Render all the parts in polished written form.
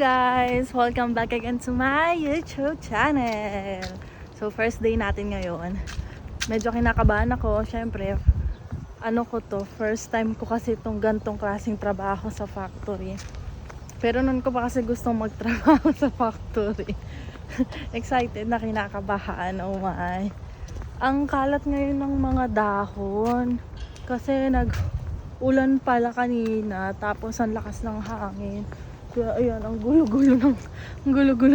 guys! Welcome back again to my YouTube channel. So first day natin ngayon. Medyo kinakabahan ako. Syempre, first time ko kasi itong gantong klaseng trabaho sa factory. Pero nun ko pa kasi gustong magtrabaho sa factory. Excited na, kinakabahan. Oh my. Ang kalat ngayon ng mga dahon. Kasi nag-ulan pala kanina. Tapos ang lakas ng hangin. Kaya ayan, ang gulo-gulo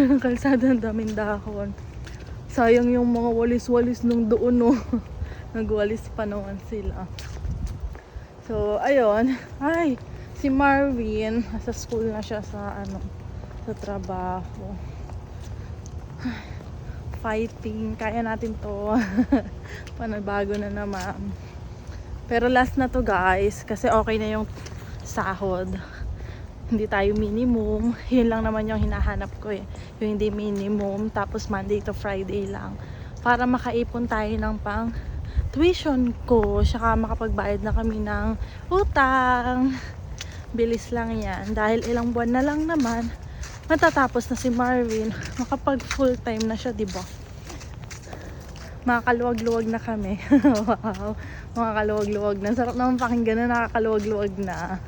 ng kalsada, ng daming dahon. Sayang yung mga walis-walis nung doon, no. Nagwalis pa naman sila. So, ayun. Ay, si Marvin, nasa school na siya sa trabaho. Fighting, kaya natin to. Panabago na naman. Pero last na to guys, kasi okay na yung sahod. Hindi tayo minimum. Yun lang naman yung hinahanap ko eh. Yung hindi minimum. Tapos Monday to Friday lang. Para makaipon tayo ng pang tuition ko. Saka makapagbayad na kami ng utang. Bilis lang yan. Dahil ilang buwan na lang naman, matatapos na si Marvin. Makapag full time na siya, diba? Makakaluwag-luwag na kami. Wow. Makakaluwag-luwag na. Sarap naman pakinggan na nakakaluwag-luwag na.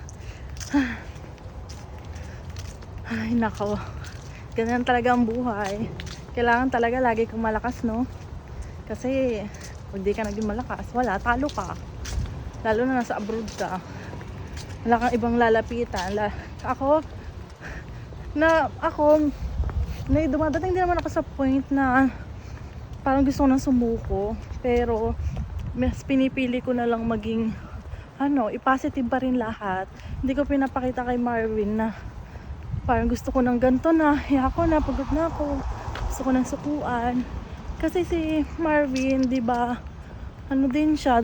Ay, nako. Ganyan talaga ang buhay. Kailangan talaga lagi kang malakas, no? Kasi, pag di ka naging malakas, wala, talo ka. Lalo na nasa abroad ka. Wala kang ibang lalapitan. Dumadating din naman ako sa point na parang gusto ko nang sumuko. Pero, mas pinipili ko na lang maging, i-positive pa rin lahat. Hindi ko pinapakita kay Marvin na parang gusto ko ng ganito na, ako na, pagod na ako, gusto ko ng sukuan. Kasi si Marvin, di ba, din siya,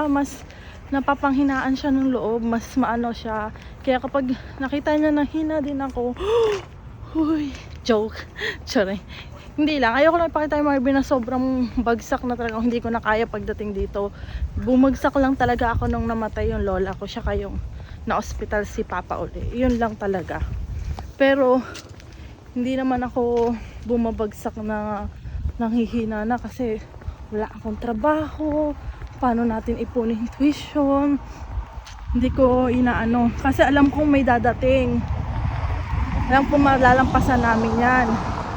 mas napapanghinaan siya ng loob, mas maano siya. Kaya kapag nakita niya na hina din ako, huy, joke, sorry. Hindi lang, ayoko lang ipakita kay Marvin na sobrang bagsak na talaga, hindi ko na kaya pagdating dito. Bumagsak lang talaga ako nung namatay yung lola ko, siya kayong na-hospital si Papa uli. Yun lang talaga. Pero, hindi naman ako bumabagsak na nanghihina na kasi wala akong trabaho. Paano natin ipunin tuition? Hindi ko inaano. Kasi alam kong may dadating. Alam kong malalampasan namin yan.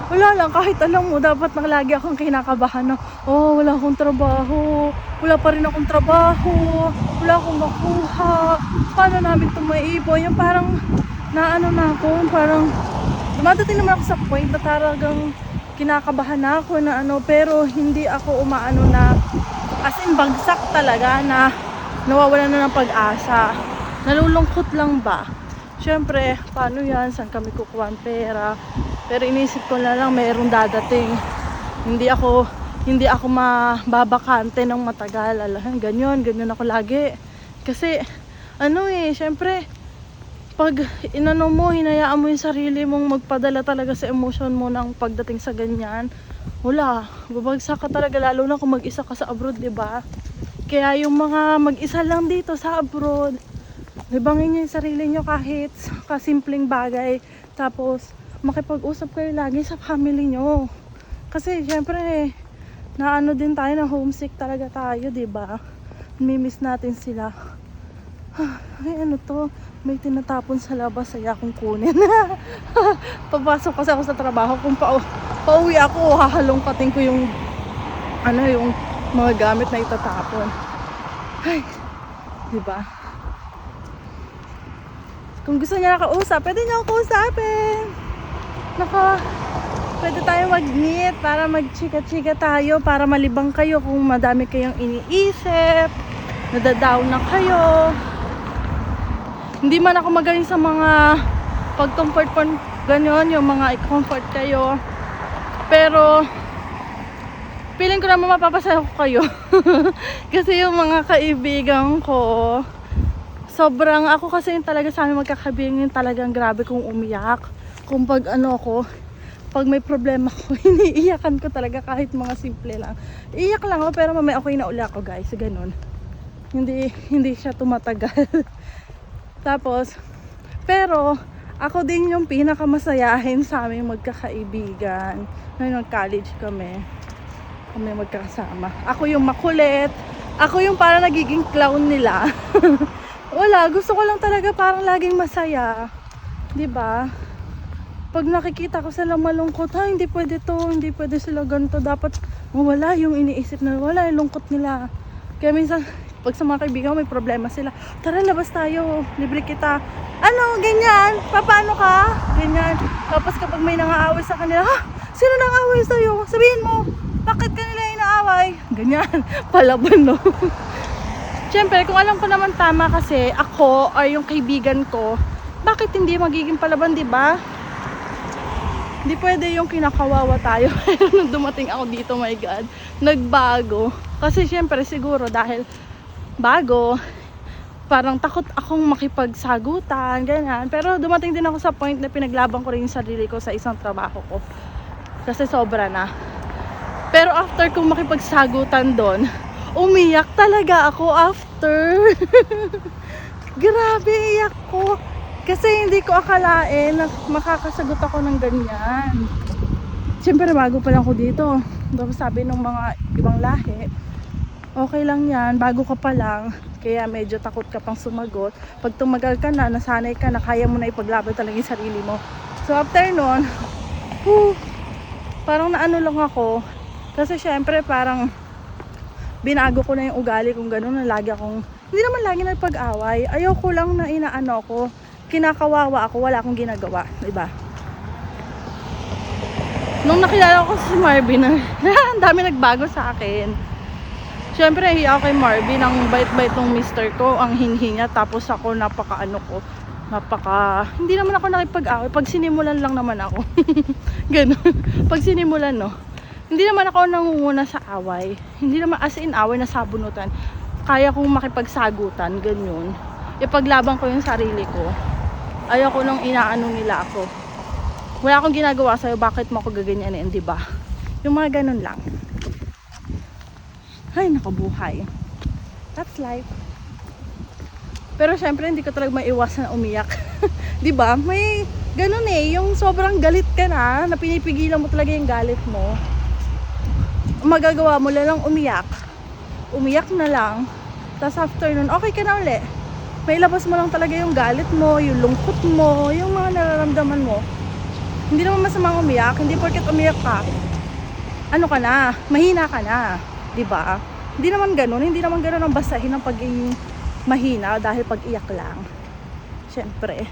Wala lang, kahit alam mo, dapat nang lagi akong kinakabahan na, wala akong trabaho, wala pa rin akong trabaho, wala akong makuha, paano namin ito maiipon? Yung parang, na ako, parang, dumadating naman ako sa point na talagang kinakabahan na ako na pero hindi ako umaano na, as in bagsak talaga na, nawawalan na ng pag-asa. Nalulungkot lang ba? Siyempre, paano yan? Saan kami kukuha ng pera? Pero inisip ko na lang mayroong dadating. Hindi ako mababakante ng matagal. Ganyan ako lagi. Kasi, siyempre, pag hinayaan mo yung sarili mong magpadala talaga sa emotion mo ng pagdating sa ganyan, wala, babagsak ka talaga, lalo na kung mag-isa ka sa abroad, diba? Kaya yung mga mag-isa lang dito sa abroad, libangin nyo yung sarili nyo kahit kasimpleng bagay. Tapos, makipag-usap kayo lagi sa family nyo. Kasi, syempre, din tayo na homesick talaga tayo, diba? Mimiss natin sila. Ay, may tinatapon sa labas, saya akong kunin. Papasok kasi ako sa trabaho, kung pauwi ako, hahalongkatin ko yung mga gamit na itatapon. Ay, diba? Kung gusto niya nakausap, pwede niya ako kausapin. Pwede tayo mag-meet para mag-chika-chika tayo, para malibang kayo kung madami kayong iniisip, nadadaw na kayo. Hindi man ako magaling sa mga pag-comfort ganyan, yung mga i-comfort kayo. Pero, feeling ko naman mapapasaya ko kayo. Kasi yung mga kaibigan ko, sobrang, ako kasi yung talaga sa amin magkakaibigan, yung talagang grabe kong umiyak. Kung pag pag may problema ko, iniiyakan ko talaga kahit mga simple lang. Iiyak lang ako, pero mamaya okay na uli ako guys, ganun. Hindi siya tumatagal. Tapos, pero, Ako din yung pinakamasayahin sa aming magkakaibigan. Ngayon nag-college kami. Kami magkakasama. Ako yung makulit. Ako yung parang nagiging clown nila. Wala, gusto ko lang talaga parang laging masaya. 'Di ba? Pag nakikita ko sila malungkot, hindi pwede to, hindi pwede sila ganito. Dapat mawala yung iniisip na wala yung lungkot nila. Kaya minsan, pag sa mga kaibigan may problema sila, tara labas tayo, libre kita. Ano, ganyan, paano ka? Ganyan. Tapos kapag may nangaaway sa kanila, sino nangaaway sa'yo? Sabihin mo, bakit kanila inaaway? Ganyan, palaban no. Siyempre, kung alam ko naman tama kasi ako or yung kaibigan ko, bakit hindi magiging palaban, di ba? Hindi pwede yung kinakawawa tayo. Nung dumating ako dito, my God, nagbago. Kasi syempre siguro dahil bago, parang takot akong makipagsagutan, ganyan. Pero dumating din ako sa point na pinaglaban ko rin yung sarili ko sa isang trabaho ko. Kasi sobra na. Pero after kong makipagsagutan doon, umiyak talaga ako after. Grabe, iyak ko. Kasi hindi ko akalain na makakasagot ako ng ganyan. Siyempre bago pa lang ako dito. Tapos sabi ng mga ibang lahi, okay lang yan, bago ka pa lang. Kaya medyo takot ka pang sumagot. Pag tumagal ka na, nasanay ka na, kaya mo na ipaglaban talaga yung sarili mo. So after nun, parang naano lang ako. Kasi syempre parang binago ko na yung ugali kung gano'n na lagi akong, hindi naman lagi nagpag-away. Ayoko lang na inaano ko, kinakawawa ako, wala akong ginagawa, diba? Nung nakilala ko si Marvin, ang dami nagbago sa akin. Siyempre, hiya ako kay Marvin, ang bait-bait ng mister ko, ang hinhi niya, tapos ako hindi naman ako nakipag-away, pag sinimulan lang naman ako. Ganun, pag sinimulan, no? Hindi naman ako nangunguna sa away, hindi naman as in away na sabunutan, kaya kong makipagsagutan, ganyan. Ipaglaban ko yung sarili ko. Ayaw ko nang inaano nila ako. Wala akong ginagawa sa'yo, bakit mo ako gaganyanin, di ba? Yung mga ganun lang. Ay, nakabuhay. That's life. Pero syempre, hindi ko talaga maiwasan na umiyak. Di ba? May ganun yung sobrang galit ka na pinipigilan mo talaga yung galit mo. Magagawa mo lang umiyak. Umiyak na lang. Tapos after nun, okay ka na ulit. May labas mo lang talaga yung galit mo, yung lungkot mo, yung mga nararamdaman mo. Hindi naman masamang umiyak, hindi porket umiyak ka, ano ka na, mahina ka na, di ba? Hindi naman ganun ang basahin ng pagiging mahina dahil pag-iyak lang. Siyempre.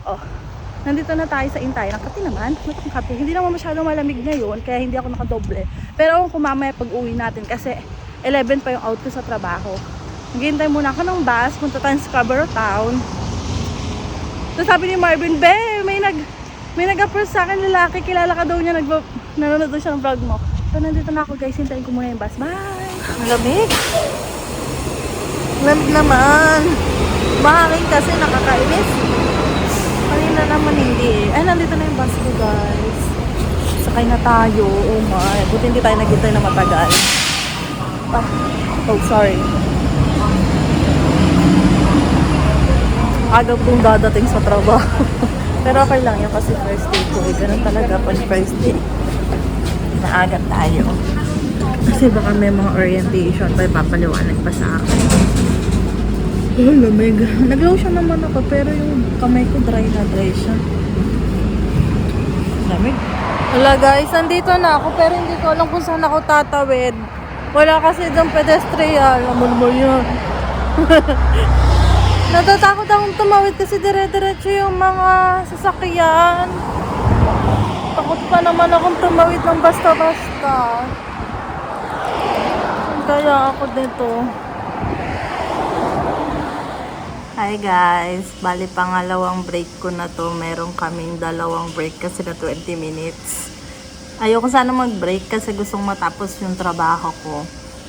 Oh, nandito na tayo sa Intay. Ang kape naman, hindi naman masyadong malamig ngayon, kaya hindi ako nakadoble. Pero kung mamaya pag-uwi natin, kasi 11 pa yung out ko sa trabaho. Naghihintay muna ako ng bus, punta tayo sa Scarborough Town. Tapos sabi ni Marvin, may nag-approach sa akin lalaki, kilala ka daw niya, nanonood siya ng vlog mo. So nandito na ako guys, hintayin ko muna yung bus. Bye! Malamig! Malamig naman! Mahangin kasi, nakakainis. Kanina naman hindi. Ay, nandito na yung bus ko guys. Sakay na tayo. Oh my, buti hindi tayo naghintay na matagal. Oh, sorry. Agaw kong dadating sa trabaho. Pero okay lang yan kasi first day ko. Ganun talaga pag first day. Naagat tayo. Kasi baka may mga orientation pa, papaliwanag pa sa akin. Oh, lamig. Nag-lotion naman ako pero yung kamay ko dry siya. Lamig. Wala guys, nandito na ako pero hindi ko alam kung saan ako tatawid. Wala kasi doon pedestrian. Lamulmul yun. Natatakot akong tumawid kasi dire-diretso yung mga sasakyan. Takot pa naman akong tumawid ng basta-basta. Kaya ako dito. Hi guys, bali pangalawang break ko na to. Meron kaming dalawang break kasi na 20 minutes. Ayoko sana mag-break kasi gustong matapos yung trabaho ko.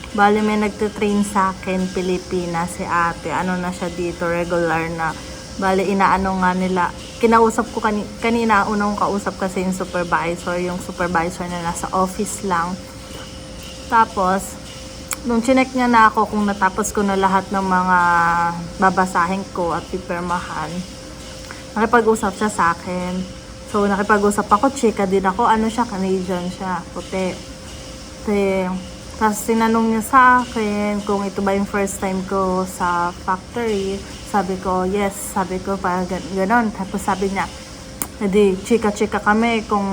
Bali may nagtitrain sa akin, Pilipina, si ate. Ano na siya dito, regular na. Bali inaano nga nila. Kinausap ko kanina, unang kausap kasi yung supervisor na nasa office lang. Tapos, nung chinek niya na ako kung natapos ko na lahat ng mga babasahin ko at pipirmahan, nakipag-usap siya sa akin. So, nakipag-usap ako, chika din ako. Ano siya, Canadian siya, puti. Tapos tinanong niya sa akin kung ito ba yung first time ko sa factory. Sabi ko, yes. Sabi ko, parang ganon. Tapos sabi niya, edi, chika-chika kami kung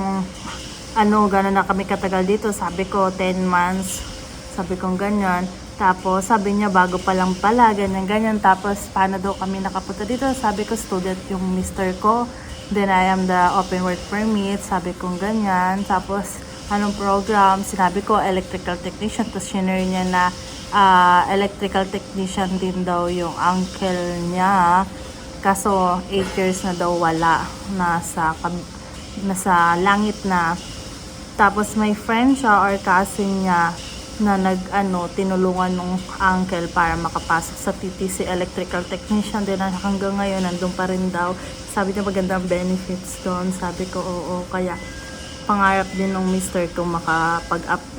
gano'n na kami katagal dito. Sabi ko, 10 months. Sabi ko, ganyan. Tapos, sabi niya, bago pa lang pala, ganyan. Tapos, paano daw kami nakapunta dito? Sabi ko, student yung mister ko. Then, I am the open work permit. Sabi ko, ganyan. Tapos, anong program? Sinabi ko, electrical technician. Tapos, shinare niya na electrical technician din daw yung uncle niya. Kaso, 8 years na daw wala. Nasa langit na. Tapos may friend siya or cousin niya na tinulungan ng uncle para makapasok sa TTC electrical technician din na hanggang ngayon nandun pa rin daw. Sabi niya magandang benefits doon. Sabi ko oo, kaya pangarap din ng mister ko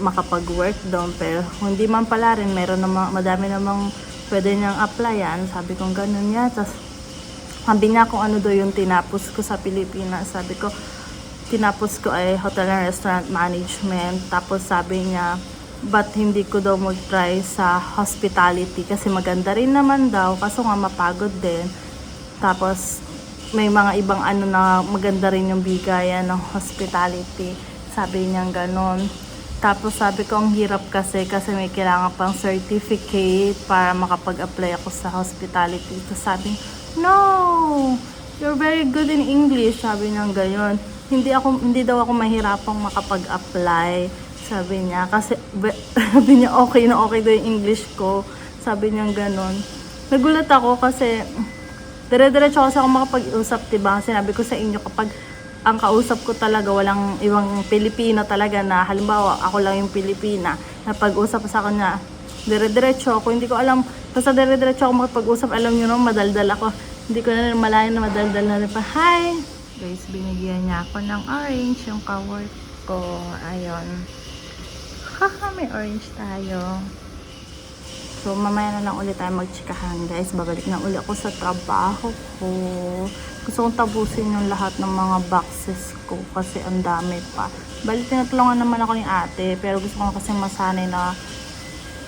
makapag-work doon, pero hindi man pala rin, madami namang pwede niyang applyan. Sabi ko ganun niya. Tapos sabi niya kung ano daw yung tinapos ko sa Pilipinas. Sabi ko tinapos ko ay hotel and restaurant management. Tapos sabi niya, but hindi ko daw mag-try sa hospitality kasi maganda rin naman daw, kaso nga mapagod din. Tapos may mga ibang na maganda rin yung bigayan ng hospitality. Sabi niya ganon. Tapos sabi ko ang hirap kasi may kailangan pang certificate para makapag-apply ako sa hospitality. Tapos sabi, no, you're very good in English. Sabi niya gayon. Hindi daw ako mahirapang makapag-apply, sabi niya, kasi sabi niya okay daw yung English ko. Sabi niya ganon. Nagulat ako kasi dire-diretso kasi ako makapag-usap, diba? Sinabi ko sa inyo, kapag ang kausap ko talaga walang ibang Pilipino talaga, na halimbawa ako lang yung Pilipina, na pag-usap sa kanya dire-diretso ako, hindi ko alam, basta dire-diretso ako makapag-usap. Alam niyo no, madaldal ako, hindi ko na malayan na madaldal na rin pa. Hi! Guys, binigyan niya ako ng orange yung ka-work ko. Ayun. Haha, may orange tayo. So, mamaya na lang ulit tayo magchikahan, guys. Babalik na ulit ako sa trabaho ko. Gusto kong tapusin yung lahat ng mga boxes ko kasi ang dami pa. Balik, tinutulungan naman ako ni ate, pero gusto ko kasi masanay na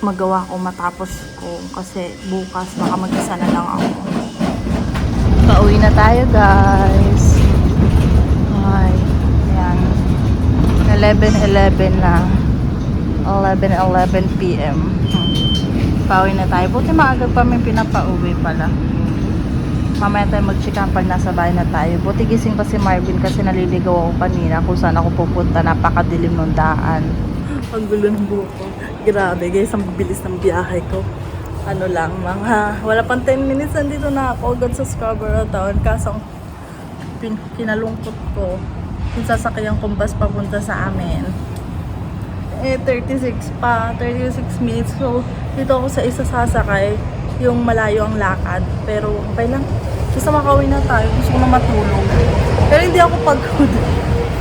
magawa ko matapos ko kasi bukas baka mag-isa na lang ako. Pauwi na tayo, guys. Ay, ayan. 11:11 na. 11:11 p.m. Pauwi na tayo. Buti maaga pa may pinapauwi pala. Mamaya tayo magchikahan pag nasa bahay na tayo. Buti gising pa si Marvin kasi naliligaw ako kanina kung saan ako pupunta. Napakadilim ng daan. Ang gulo ng buko. Grabe guys, ang bilis ng biyahe ko. Wala pang 10 minutes nandito na ako agad sa Scarborough Town. Kaso kinalungkot ko yung sasakyan kong bus papunta sa amin. 36 minutes. So, dito ako sa isa sasakay. Yung malayo ang lakad. Pero, okay lang. Basta makauwi na tayo. Gusto ko na matulog. Pero hindi ako pagod.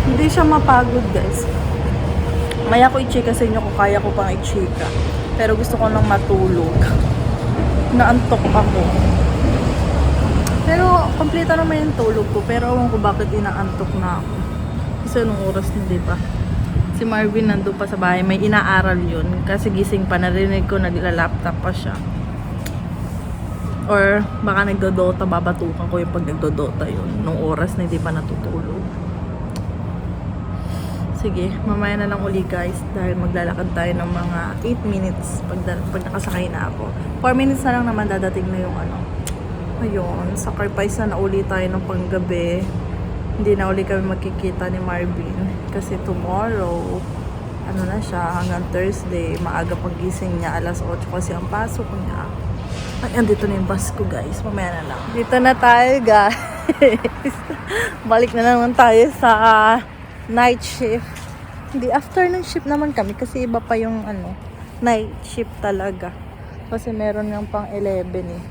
Hindi siya mapagod, guys. Maya ko i-chika sa inyo kung kaya ko pang i-chika. Pero gusto ko nang matulog. Naantok ako. Pero, kompleto naman yung tulog ko. Pero, ewan ko bakit inaantok na ako. Kasi nung oras na, diba? Si Marvin nandun pa sa bahay, may inaaral yun. Kasi gising pa, narinig ko, nagla-laptop pa siya. Or baka nagdodota, babatukan ko yung pag nagdodota yun. Nung oras na hindi pa natutulog. Sige, mamaya na lang uli guys. Dahil maglalakad tayo ng mga 8 minutes pag nakasakay na ako. 4 minutes na lang naman dadating na yung Ayun, sacrifice na uli tayo ng panggabi. Hindi na uli kami magkikita ni Marvin. Kasi tomorrow, na siya, hanggang Thursday, maaga pagising niya, alas 8 kasi ang pasok niya. Ay, andito na yung bus ko guys, mamaya na lang. Dito na tayo guys. Balik na naman tayo sa night shift. Hindi, afternoon shift naman kami kasi iba pa yung night shift talaga. Kasi meron yung pang 11 eh.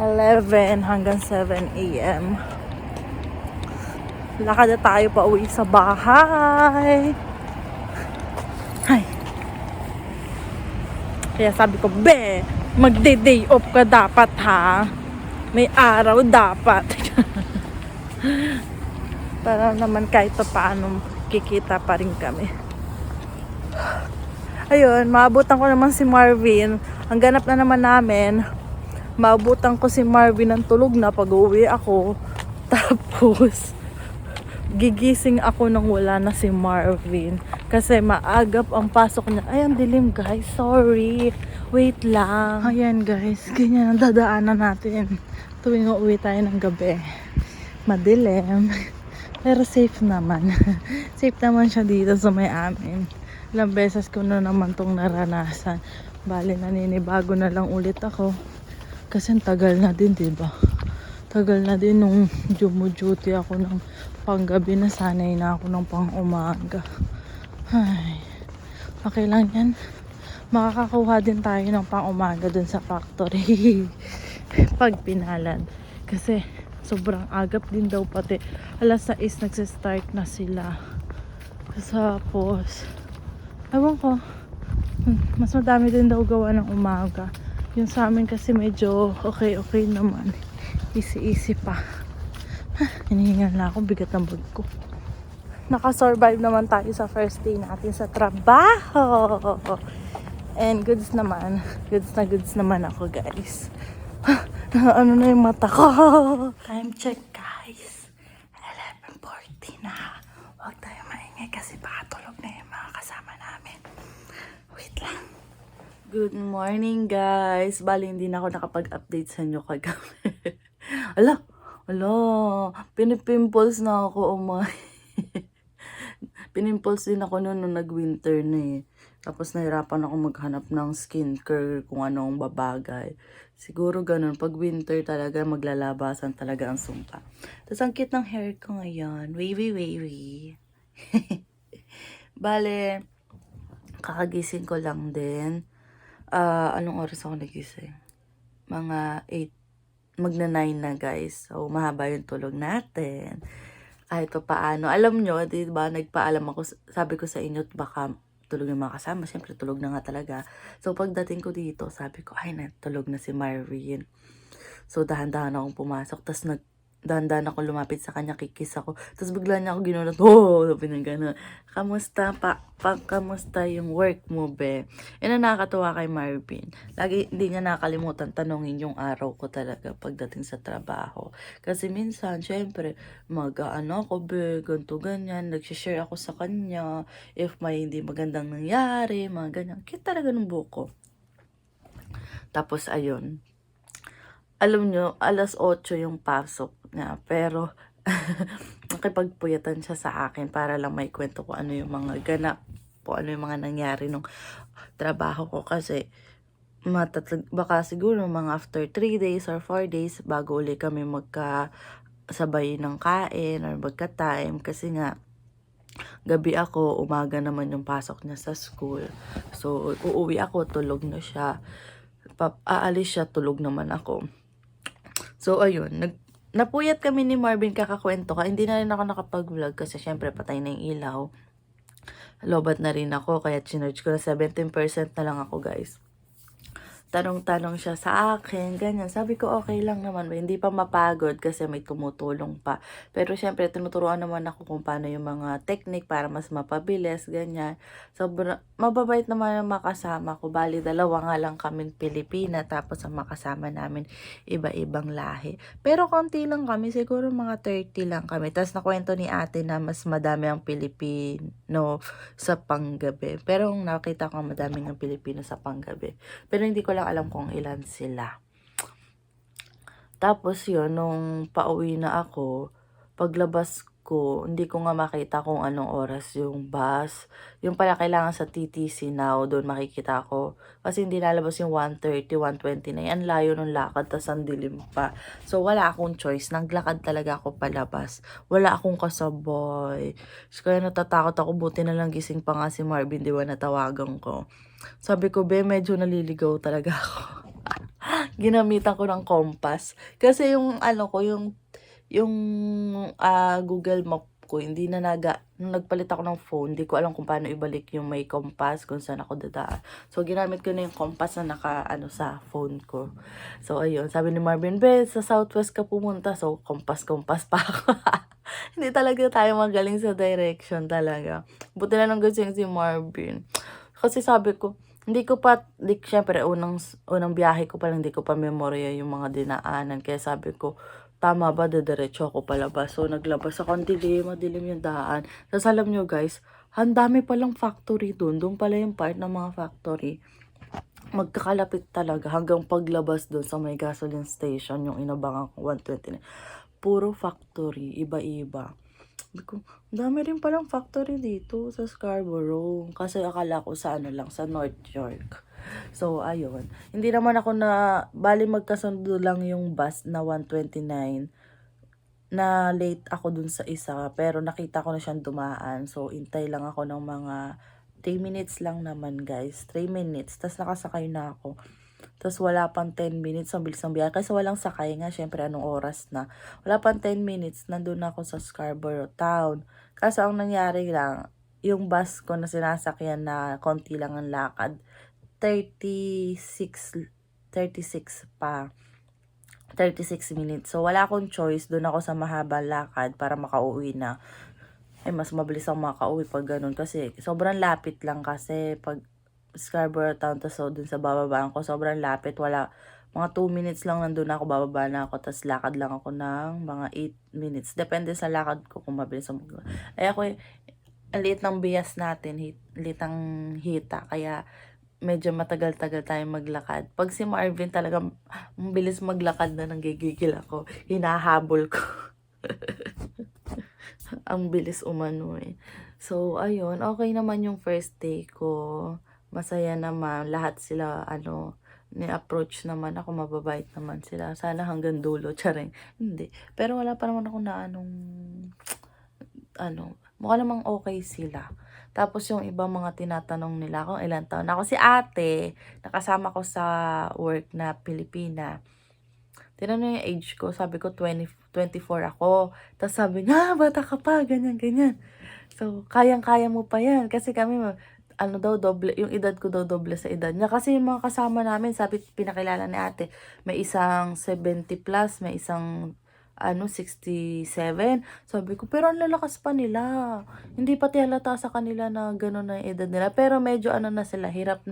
11 hanggang 7 a.m. Lakad na tayo pa uwi sa bahay. Ay. Kaya sabi ko, be, magde-day off ka dapat ha. May araw dapat. Para naman kahit pa paano kikita pa rin kami. Ayun, maabutan ko naman si Marvin. Ang ganap na naman namin, maabutan ko si Marvin ng tulog na pag-uwi ako. Tapos, gigising ako nang wala na si Marvin. Kasi maagap ang pasok niya. Ay, ang dilim guys. Sorry. Wait lang. Ayan guys, ganyan ang dadaanan natin tuwing uuwi tayo ng gabi. Madilim. Pero safe naman. Safe naman siya dito sa may amin. Ilang beses ko na naman tong naranasan. Bali, naninibago na lang ulit ako. Kasi tagal na din, diba? Tagal na din nung duty ako ng panggabi na sanay na ako ng pang umaga. Ay, okay lang yan. Makakakuha din tayo ng pang umaga dun sa factory. Pag pinalad. Kasi sobrang agap din daw pati. Alas 6 nagsistart na sila. Tapos, ewan ko. Mas madami din daw gawa ng umaga. Yung sa amin kasi medyo okay naman. Easy pa. Hinihingal na ako. Bigat ng bag ko. Nakasurvive naman tayo sa first day natin sa trabaho. And goods naman. Goods naman ako guys. Ano na yung mata ko. Time check guys. 11:40 na. Huwag tayo maingay kasi baka tulog na yung mga kasama namin. Wait lang. Good morning guys. Bali hindi na ako nakapag-update sa inyo kagabi. Ala, pinipimples na ako, oh my. Pinimples din ako noon nung nag-winter na eh. Tapos nahirapan ako maghanap ng skincare kung anong babagay. Siguro ganun, pag winter talaga maglalabasan talaga ang sumpa. Tapos ang cute ng hair ko ngayon. Wavy. Bale, kakagising ko lang din. Anong oras ako nagising? Mga 8, magna 9 na guys. So, mahaba yung tulog natin. Kahit pa paano. Alam nyo, diba, nagpaalam ako, sabi ko sa inyo, baka tulog yung mga kasama. Siyempre, tulog na nga talaga. So, pagdating ko dito, sabi ko, ay, natulog na si Marvin. So, dahan-dahan akong pumasok. Tapos, dahan-dahan ako lumapit sa kanya, kikis ako. Tapos, bigla niya ako ginunod. Oh, sabi na gano'n. Kamusta kamusta yung work mo, be? Yan ang nakakatuwa kay Marvin. Lagi, hindi niya nakalimutan tanongin yung araw ko talaga pagdating sa trabaho. Kasi minsan, syempre, mag-ano ako, be, ganito, ganyan. Nag-share ako sa kanya. If may hindi magandang nangyari, mga ganyan. Cute talaga ng buko. Tapos, ayun. Alam nyo, alas 8 yung pasok niya. Pero, nakipagpuyatan siya sa akin para lang may kwento ko ano yung mga ganap, po ano yung mga nangyari nung trabaho ko. Kasi, baka siguro mga after 3 days or 4 days, bago uli kami magkasabay ng kain or magka-time. Kasi nga, gabi ako, umaga naman yung pasok niya sa school. So, uuwi ako, tulog na siya. Aalis siya, tulog naman ako. So, ayun, napuyat kami ni Marvin, kakakwento ka. Hindi na rin ako nakapag-vlog kasi syempre patay na yung ilaw. Lobat na rin ako, kaya chinerge ko na 17% na lang ako, guys. Tanong-tanong siya sa akin, ganyan. Sabi ko, okay lang naman, hindi pa mapagod kasi may tumutulong pa. Pero syempre, tinuturuan naman ako kung paano yung mga technique para mas mapabilis, ganyan. So, mababait naman ang makasama ko. Bali, 2 nga lang kaming Pilipina, tapos ang makasama namin, iba-ibang lahi. Pero konti lang kami, siguro mga 30 lang kami. Tapos nakwento ni ate na mas madami ang Pilipino sa panggabi. Pero nakita ko madaming ang Pilipino sa panggabi. Pero hindi ko lang alam kung ilan sila. Tapos yun, nung pauwi na ako, paglabas ko, hindi ko nga makita kung anong oras yung bus. Yung pala kailangan sa TTC now, doon makikita ko. Kasi hindi nalabas yung 1:30, 1:20 na. Ang layo ng lakad, tas ang dilim pa. So wala akong choice. Naglakad talaga ako palabas. Wala akong kasabay. So, kaya natatakot ako. Buti na lang gising pa nga si Marvin, di ba, natawagan ko. Sabi ko, be, medyo naliligaw talaga ako. Ginamitan ko ng compass. Kasi yung ano ko, yung Google Map ko, hindi na nung nagpalit ako ng phone, hindi ko alam kung paano ibalik yung may compass kung saan ako dadaan. So, ginamit ko na yung compass na sa phone ko. So, ayun, sabi ni Marvin, "Be, sa Southwest ka pumunta." So, compass pa ako. Hindi talaga tayo magaling sa direction talaga. Buti na lang gusto si Marvin. Kasi sabi ko, syempre, unang biyahe ko pa lang, hindi ko pa memorya yung mga dinaanan. Kaya sabi ko, tama ba, dediretso ako palabas. So, naglabas ako, ang madilim yung daan. Tapos alam nyo guys, ang dami palang factory dun. Doon pala yung part ng mga factory. Magkakalapit talaga hanggang paglabas doon sa may gasoline station, yung inabangan ko, 129. Puro factory, iba-iba. Sabi ko, ang dami rin palang factory dito sa Scarborough. Kasi akala ko sa sa North York. So, ayun. Hindi naman ako bali magkasundo lang yung bus na 129. Na late ako dun sa isa, pero nakita ko na siyang dumaan. So, intay lang ako ng mga 3 minutes lang naman guys. 3 minutes. Tapos nakasakay na ako. Tapos wala pang 10 minutes, ang bilis ng biyahe. Kasi walang sakay nga, syempre anong oras na. Wala pang 10 minutes, nandun ako sa Scarborough Town. Kaso ang nangyari lang, yung bus ko na sinasakyan na konti lang ang lakad, 36 minutes. So, wala akong choice. Doon ako sa mahaba lakad para makauwi na. Mas mabilis ako makauwi pag ganun. Kasi, sobrang lapit lang kasi pag Scarborough Town, so dun sa bababaan ko, sobrang lapit. Mga 2 minutes lang nandun ako, bababa na ako. Tapos lakad lang ako ng mga 8 minutes. Depende sa lakad ko kung mabilis ako. Ako, ang liit ng bias natin, liit ng hita. Kaya, medyo matagal-tagal tayong maglakad. Pag si Marvin talaga, bilis maglakad na, nanggigigil ako. Hinahabol ko. Ang bilis umano eh. So, ayun. Okay naman yung first day ko. Masaya naman. Lahat sila, ni-approach naman ako. Mababait naman sila. Sana hanggang dulo. Charing. Hindi. Pero wala pa naman ako na mukha namang okay sila. Tapos yung ibang mga tinatanong nila kung ilang taon ako. Si ate, nakasama ko sa work na Pilipina. Tinanong yung age ko, sabi ko 24 ako. Tapos sabi niya, bata ka pa, ganyan, ganyan. So, kayang-kaya mo pa yan. Kasi kami, doble, yung edad ko daw doble sa edad niya. Kasi yung mga kasama namin, sabi, pinakilala ni ate, may isang 70 plus, may isang 67. Sabi ko, pero ang lalakas pa nila. Hindi pati halata sa kanila na gano'n na yung edad nila. Pero medyo na sila, hirap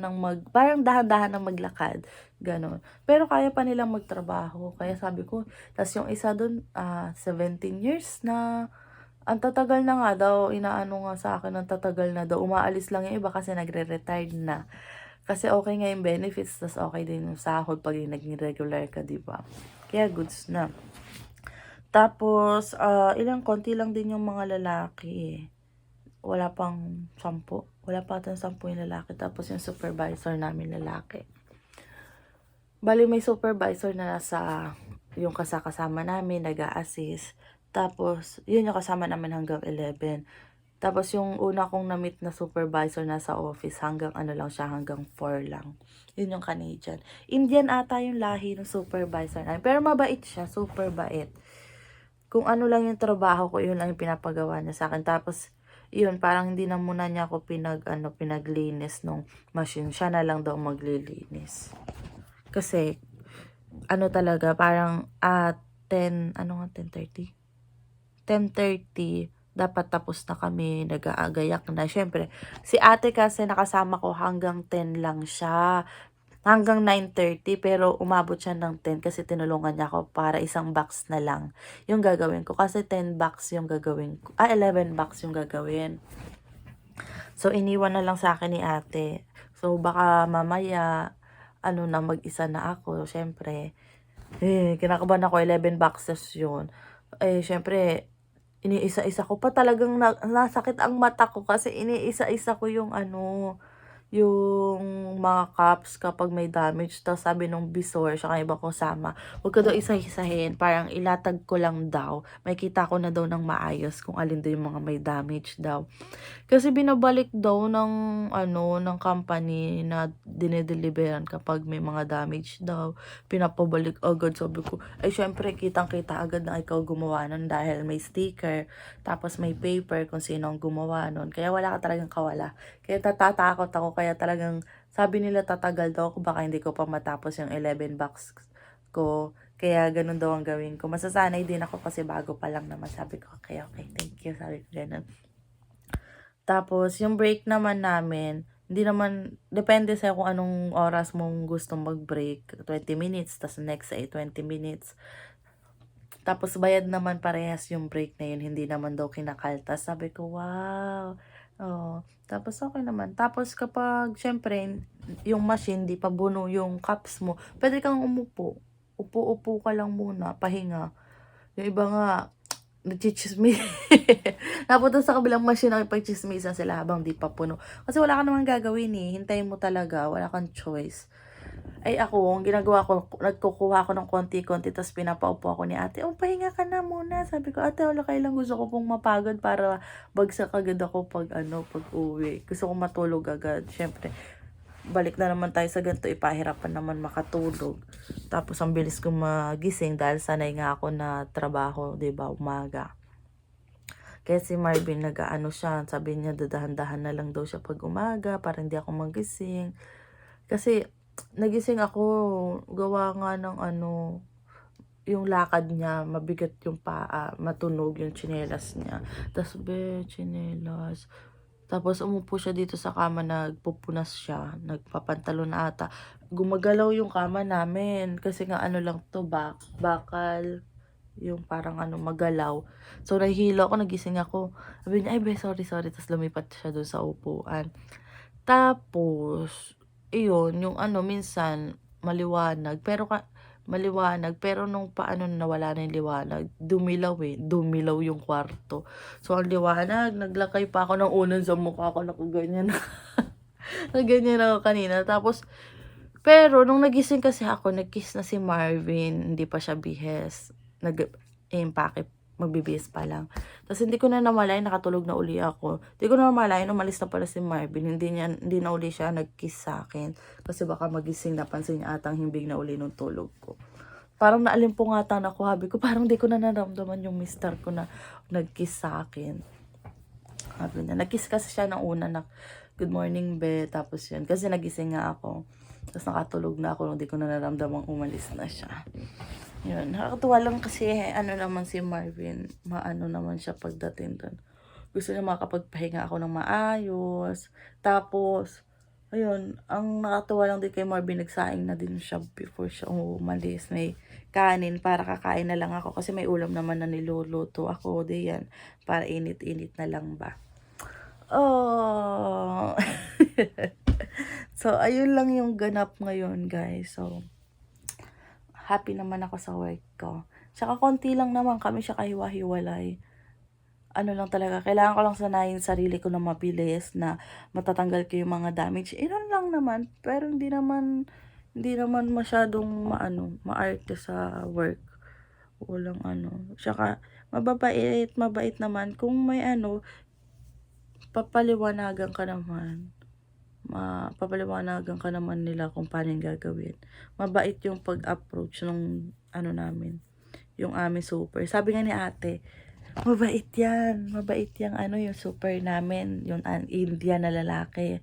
parang dahan-dahan na maglakad. Gano'n. Pero kaya pa nilang magtrabaho. Kaya sabi ko, tas yung isa dun, 17 years na. Ang tatagal na nga daw, inaano nga sa akin, ang tatagal na daw. Umaalis lang yung iba kasi nagre-retired na. Kasi okay nga yung benefits, tas okay din yung sahod pag yung naging regular ka, diba? Kaya goods na. Tapos, konti lang din yung mga lalaki eh. Wala pang 10. Wala pa tayong 10 yung lalaki. Tapos yung supervisor namin lalaki. Bali may supervisor na nasa yung kasama namin, nag-a-assist. Tapos, yun yung kasama namin hanggang 11. Tapos yung una kong na-meet na supervisor na sa office, hanggang lang siya, hanggang 4 lang. Yun yung Canadian. Indian ata yung lahi ng supervisor namin. Pero mabait siya, super bait. Kung ano lang yung trabaho ko, yun lang yung pinapagawa niya sa akin. Tapos, yun, parang hindi na muna niya ako pinaglinis nung machine. Siya na lang daw maglilinis. Kasi, talaga, parang 10:30? 10:30, dapat tapos na kami, nag-aagayak na. Siyempre, si ate kasi nakasama ko hanggang 10 lang siya. Hanggang 9:30, pero umabot siya ng 10 kasi tinulungan niya ako para isang box na lang yung gagawin ko. Kasi 10 box yung gagawin ko. 11 box yung gagawin. So, iniwan na lang sa akin ni ate. So, baka mamaya, mag-isa na ako. Siyempre, kinakabahan ako, 11 boxes yun. Siyempre, iniisa-isa ko pa talagang nasakit ang mata ko kasi iniisa-isa ko yung yung mga cups kapag may damage. Tapos sabi nung bisor, siya iba ko sama, huwag ko daw isa-isahin, parang ilatag ko lang daw. May kita ko na daw ng maayos kung alin daw yung mga may damage daw. Kasi binabalik daw ng ng company na dinedeliveran kapag may mga damage daw. Pinapabalik agad. Sabi ko, ay syempre kitang-kita agad na ikaw gumawa nun dahil may sticker, tapos may paper kung sino ang gumawa nun. Kaya wala ka talagang kawala. Kaya tatatakot ako, kaya talagang sabi nila tatagal daw ako, baka hindi ko pa matapos yung 11 box ko. Kaya ganun daw ang gawin ko. Masasanay din ako kasi bago pa lang naman. Sabi ko, okay, thank you. Sabi ko ganun. Tapos, yung break naman namin, hindi naman, depende sa kung anong oras mong gustong mag-break. 20 minutes, tapos next ay 20 minutes. Tapos, bayad naman parehas yung break na yun, hindi naman daw kinakaltas. Sabi ko, wow. Oh, tapos okay naman. Tapos kapag, syempre, yung machine, di pa buno yung cups mo, pwede kang umupo. Upo-upo ka lang muna, pahinga. Yung iba nga, nagchichismis. Napunta sa kabilang machine, nakipagchismisan sila habang di pa puno. Kasi wala ka naman gagawin eh. Hintayin mo talaga. Wala kang choice. Ay ako, ang ginagawa ko, nagkukuha ako ng konti-konti, tapos pinapaupo ako ni ate. Oh, pahinga ka na muna. Sabi ko, ate, wala kailang gusto ko pong mapagod para bagsak agad ako pag uwi. Gusto ko matulog agad. Syempre, balik na naman tayo sa ganito, ipahirapan naman makatulog. Tapos ang bilis ko magising dahil sanay nga ako na trabaho, 'di ba, umaga. Kaya si Marvin siya, sabi niya dadahan-dahan na lang daw siya pag umaga para hindi ako magising. Kasi nagising ako, gawa nga ng yung lakad niya, mabigat yung paa, matunog yung tsinelas niya. Tapos, tsinelas. Tapos umupo siya dito sa kama, nagpupunas siya, nagpapantalon na ata. Gumagalaw yung kama namin kasi nga lang to, bakal, yung parang magalaw. So nahihilo ako, nagising ako. Sabi niya, ay sorry. Tapos lumipat siya doon sa upuan. Tapos, iyon, yung minsan, maliwanag, pero nung nawala na yung liwanag, dumilaw yung kwarto. So, ang liwanag, naglakay pa ako ng unan sa mukha ko, nakaganyan. Naganyan ako kanina. Tapos, pero, nung nagising kasi ako, nag-kiss na si Marvin, hindi pa siya bihes. Nag-impake, magbibihis pa lang. Tapos hindi ko na namalayan, nakatulog na uli ako. Hindi ko na namalayan, umalis na pala si Marvin. Hindi na uli siya nag-kiss sa akin. Kasi baka magising, napansin niya atang himbing na uli nung tulog ko. Parang naalimpungatan ako, habi ko, parang di ko na naramdaman yung mister ko na nag-kiss sa akin. Sabi niya, nag-kiss kasi siya ng una na, good morning, be. Tapos yun, kasi nagising nga ako. Tapos nakatulog na ako, hindi ko na naramdaman umalis na siya. Yun, nakakatuwa lang kasi naman si Marvin, naman siya pagdating doon. Gusto niya makapagpahinga ako ng maayos. Tapos, ayun, ang nakakatuwa lang din kay Marvin, nagsaing na din siya before siya umalis. May kanin para kakain na lang ako kasi may ulam naman na niluluto ako. Diyan, para init-init na lang ba. Oh! So, ayun lang yung ganap ngayon, guys. So, happy naman ako sa work ko. Tsaka konti lang naman kami siya kahiwa-hiwalay. Lang talaga, kailangan ko lang sanayin sarili ko na mabilis, na matatanggal ko yung mga damage. Ilan lang naman, pero hindi naman masyadong maarte sa work. Walang Tsaka, mabait naman. Kung may papaliwanagan ka naman. Papaliwanagan ka naman nila kung paano yung gagawin. Mabait yung pag-approach ng namin, yung aming super. Sabi nga ni ate, mabait yan yung super namin, yung Indian na lalaki.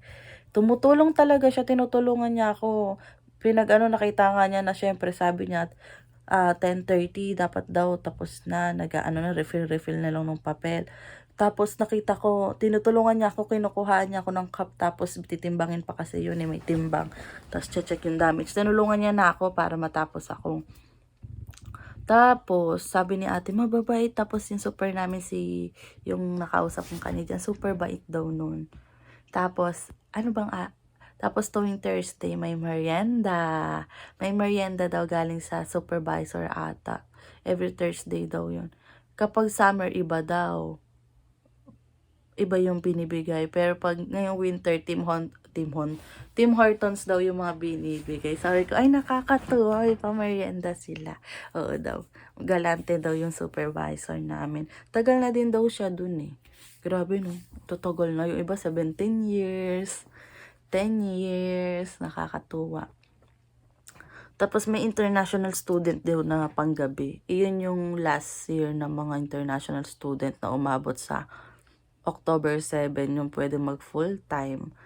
Tumutulong talaga siya, tinutulungan niya ako. Nakita nga niya na syempre sabi niya, 10:30 dapat daw tapos na, refill na lang ng papel. Tapos nakita ko, tinutulungan niya ako, kinukuhaan niya ako ng cup, tapos titimbangin pa kasi yun may timbang. Tapos check yung damage. Tinulungan niya na ako para matapos ako. Tapos, sabi ni ate, mababait. Tapos yung super namin, yung nakausap kong kanina, super bait daw nun. Tapos, tapos tuwing Thursday, may merienda. May merienda daw galing sa supervisor ata. Every Thursday daw yun. Kapag summer, iba daw. Iba yung binibigay. Pero pag ngayong winter, Tim Tim Hortons daw yung mga binibigay. Sabi ko, ay nakakatuwa, may pamerienda sila. Oo daw, galante daw yung supervisor namin. Tagal na din daw siya dun eh. Grabe no, tatagal na. Yung iba 17 years, 10 years, nakakatuwa. Tapos may international student daw na panggabi. Iyon yung last year ng mga international student na umabot sa October 7, yung pwede mag full time.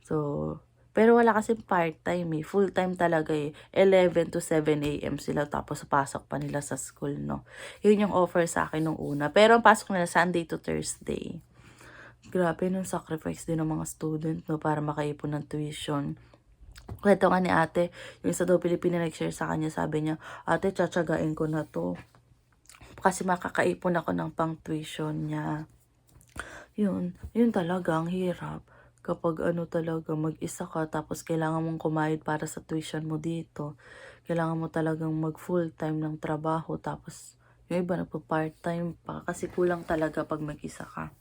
So, pero wala kasi part-time eh. Full time talaga eh. 11 to 7 a.m. sila tapos pasok pa nila sa school, no. Yun yung offer sa akin nung una. Pero ang pasok nila Sunday to Thursday. Grabe nung sacrifice din ng mga student, no, para makaipon ng tuition. Kwento nga ni ate, yung isa daw Pilipina nag-share sa kanya, sabi niya, ate, tsatsagain ko na to. Kasi makakaipon ako ng pang tuition niya. Yun talaga, ang hirap. Kapag talaga, mag-isa ka, tapos kailangan mong kumayod para sa tuition mo dito. Kailangan mo talagang mag full time ng trabaho, tapos yung iba nagpa-part time pa, kasi kulang talaga pag mag-isa ka.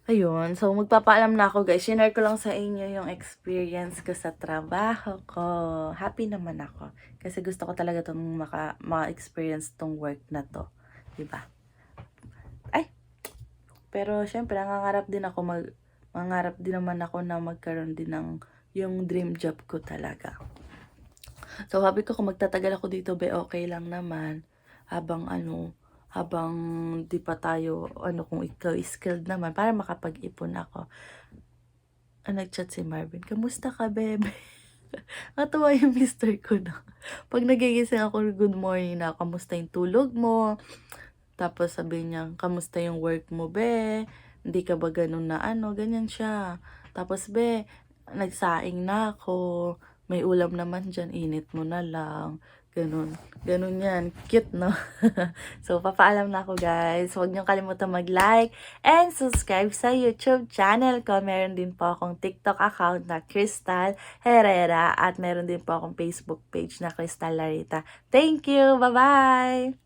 Ayun, so magpapaalam na ako guys. Share ko lang sa inyo yung experience ko sa trabaho ko. Happy naman ako. Kasi gusto ko talaga itong ma-experience tong work na to. Diba? Ay! Pero syempre, nangangarap din naman ako na magkaroon din ng yung dream job ko talaga. So, sabi ko kung magtatagal ako dito, okay lang naman. Habang di pa tayo, kung ikaw skilled naman, para makapag-ipon ako. Nag-chat si Marvin, kamusta ka, bebe? Natuwa yung mister ko na. Pag nagigising ako, good morning na, kamusta yung tulog mo? Tapos sabi niya, kamusta yung work mo, be? Hindi ka ba ganun na ganyan siya. Tapos, be, nagsaing na ako. May ulam naman dyan, init mo na lang. Ganun yan. Cute, no? So, papaalam na ako, guys. Huwag niyong kalimutan mag-like and subscribe sa YouTube channel ko. Meron din po akong TikTok account na Crystal Herrera at meron din po akong Facebook page na Crystal Larita. Thank you! Bye-bye!